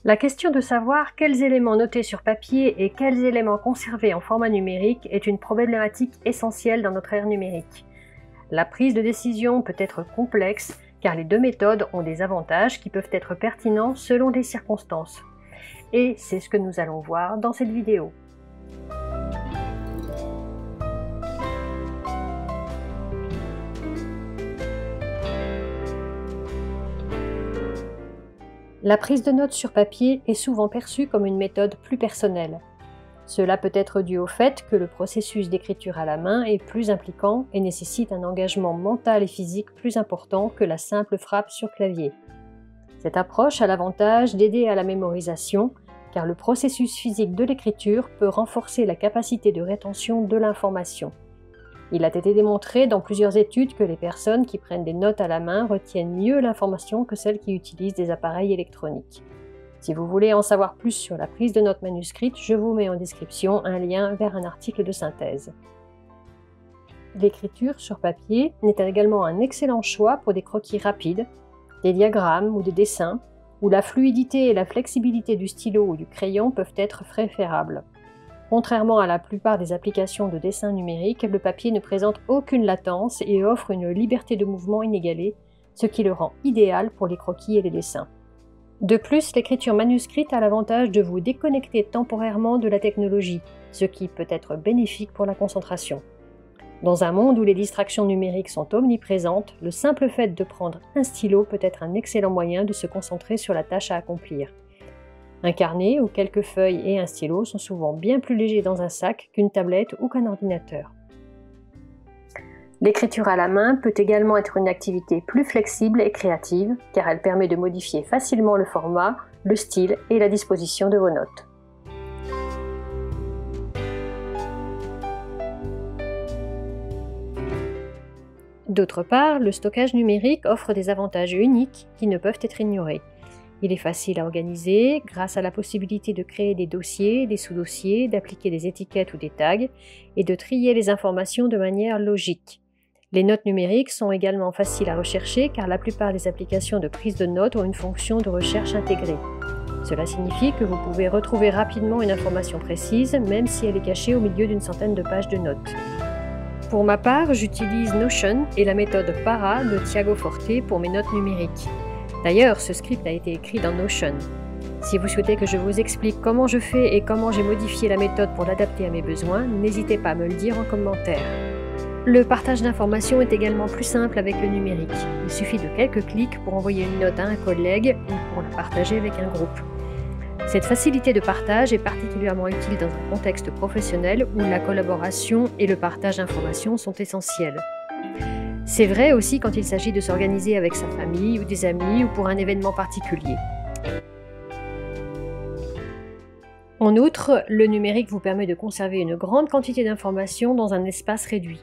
La question de savoir quels éléments noter sur papier et quels éléments conserver en format numérique est une problématique essentielle dans notre ère numérique. La prise de décision peut être complexe car les deux méthodes ont des avantages qui peuvent être pertinents selon les circonstances. Et c'est ce que nous allons voir dans cette vidéo. La prise de notes sur papier est souvent perçue comme une méthode plus personnelle. Cela peut être dû au fait que le processus d'écriture à la main est plus impliquant et nécessite un engagement mental et physique plus important que la simple frappe sur clavier. Cette approche a l'avantage d'aider à la mémorisation, car le processus physique de l'écriture peut renforcer la capacité de rétention de l'information. Il a été démontré dans plusieurs études que les personnes qui prennent des notes à la main retiennent mieux l'information que celles qui utilisent des appareils électroniques. Si vous voulez en savoir plus sur la prise de notes manuscrite, je vous mets en description un lien vers un article de synthèse. L'écriture sur papier est également un excellent choix pour des croquis rapides, des diagrammes ou des dessins, où la fluidité et la flexibilité du stylo ou du crayon peuvent être préférables. Contrairement à la plupart des applications de dessin numérique, le papier ne présente aucune latence et offre une liberté de mouvement inégalée, ce qui le rend idéal pour les croquis et les dessins. De plus, l'écriture manuscrite a l'avantage de vous déconnecter temporairement de la technologie, ce qui peut être bénéfique pour la concentration. Dans un monde où les distractions numériques sont omniprésentes, le simple fait de prendre un stylo peut être un excellent moyen de se concentrer sur la tâche à accomplir. Un carnet ou quelques feuilles et un stylo sont souvent bien plus légers dans un sac qu'une tablette ou qu'un ordinateur. L'écriture à la main peut également être une activité plus flexible et créative, car elle permet de modifier facilement le format, le style et la disposition de vos notes. D'autre part, le stockage numérique offre des avantages uniques qui ne peuvent être ignorés. Il est facile à organiser grâce à la possibilité de créer des dossiers, des sous-dossiers, d'appliquer des étiquettes ou des tags et de trier les informations de manière logique. Les notes numériques sont également faciles à rechercher car la plupart des applications de prise de notes ont une fonction de recherche intégrée. Cela signifie que vous pouvez retrouver rapidement une information précise même si elle est cachée au milieu d'une centaine de pages de notes. Pour ma part, j'utilise Notion et la méthode PARA de Tiago Forte pour mes notes numériques. D'ailleurs, ce script a été écrit dans Notion. Si vous souhaitez que je vous explique comment je fais et comment j'ai modifié la méthode pour l'adapter à mes besoins, n'hésitez pas à me le dire en commentaire. Le partage d'informations est également plus simple avec le numérique. Il suffit de quelques clics pour envoyer une note à un collègue ou pour la partager avec un groupe. Cette facilité de partage est particulièrement utile dans un contexte professionnel où la collaboration et le partage d'informations sont essentiels. C'est vrai aussi quand il s'agit de s'organiser avec sa famille ou des amis ou pour un événement particulier. En outre, le numérique vous permet de conserver une grande quantité d'informations dans un espace réduit.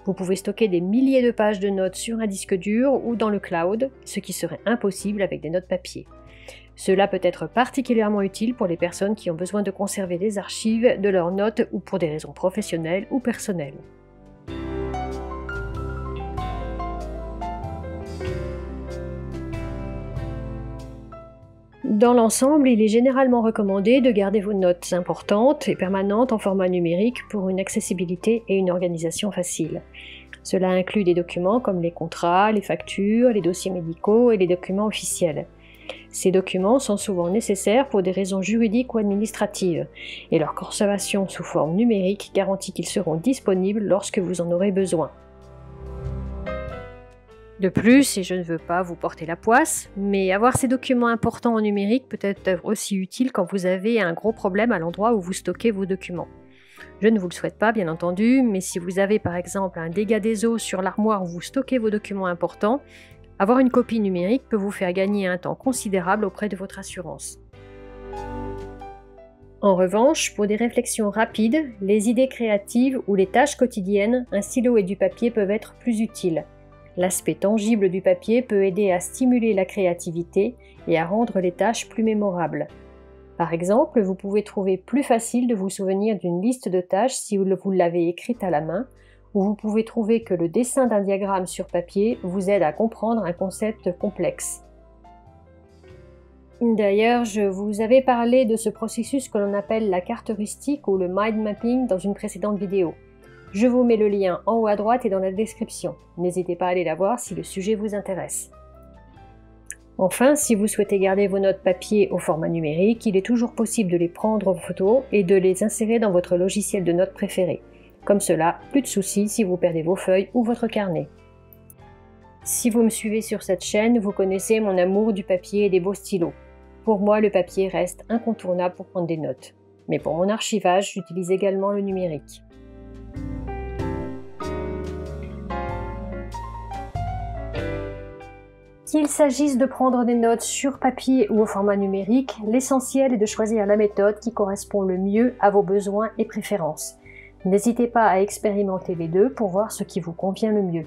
Vous pouvez stocker des milliers de pages de notes sur un disque dur ou dans le cloud, ce qui serait impossible avec des notes papier. Cela peut être particulièrement utile pour les personnes qui ont besoin de conserver des archives de leurs notes ou pour des raisons professionnelles ou personnelles. Dans l'ensemble, il est généralement recommandé de garder vos notes importantes et permanentes en format numérique pour une accessibilité et une organisation facile. Cela inclut des documents comme les contrats, les factures, les dossiers médicaux et les documents officiels. Ces documents sont souvent nécessaires pour des raisons juridiques ou administratives, et leur conservation sous forme numérique garantit qu'ils seront disponibles lorsque vous en aurez besoin. De plus, et je ne veux pas vous porter la poisse, mais avoir ces documents importants en numérique peut être aussi utile quand vous avez un gros problème à l'endroit où vous stockez vos documents. Je ne vous le souhaite pas, bien entendu, mais si vous avez par exemple un dégât des eaux sur l'armoire où vous stockez vos documents importants, avoir une copie numérique peut vous faire gagner un temps considérable auprès de votre assurance. En revanche, pour des réflexions rapides, les idées créatives ou les tâches quotidiennes, un stylo et du papier peuvent être plus utiles. L'aspect tangible du papier peut aider à stimuler la créativité et à rendre les tâches plus mémorables. Par exemple, vous pouvez trouver plus facile de vous souvenir d'une liste de tâches si vous l'avez écrite à la main, ou vous pouvez trouver que le dessin d'un diagramme sur papier vous aide à comprendre un concept complexe. D'ailleurs, je vous avais parlé de ce processus que l'on appelle la carte heuristique ou le mind mapping dans une précédente vidéo. Je vous mets le lien en haut à droite et dans la description. N'hésitez pas à aller la voir si le sujet vous intéresse. Enfin, si vous souhaitez garder vos notes papier au format numérique, il est toujours possible de les prendre en photo et de les insérer dans votre logiciel de notes préféré. Comme cela, plus de soucis si vous perdez vos feuilles ou votre carnet. Si vous me suivez sur cette chaîne, vous connaissez mon amour du papier et des beaux stylos. Pour moi, le papier reste incontournable pour prendre des notes. Mais pour mon archivage, j'utilise également le numérique. Qu'il s'agisse de prendre des notes sur papier ou au format numérique, l'essentiel est de choisir la méthode qui correspond le mieux à vos besoins et préférences. N'hésitez pas à expérimenter les deux pour voir ce qui vous convient le mieux.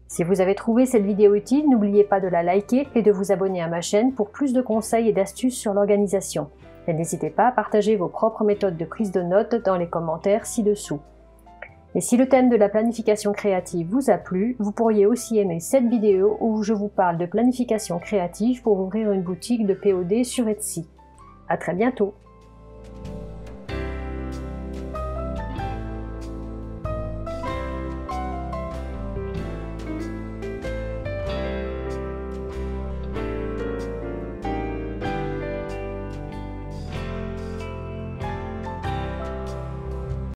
Si vous avez trouvé cette vidéo utile, n'oubliez pas de la liker et de vous abonner à ma chaîne pour plus de conseils et d'astuces sur l'organisation. Et n'hésitez pas à partager vos propres méthodes de prise de notes dans les commentaires ci-dessous. Et si le thème de la planification créative vous a plu, vous pourriez aussi aimer cette vidéo où je vous parle de planification créative pour ouvrir une boutique de POD sur Etsy. À très bientôt!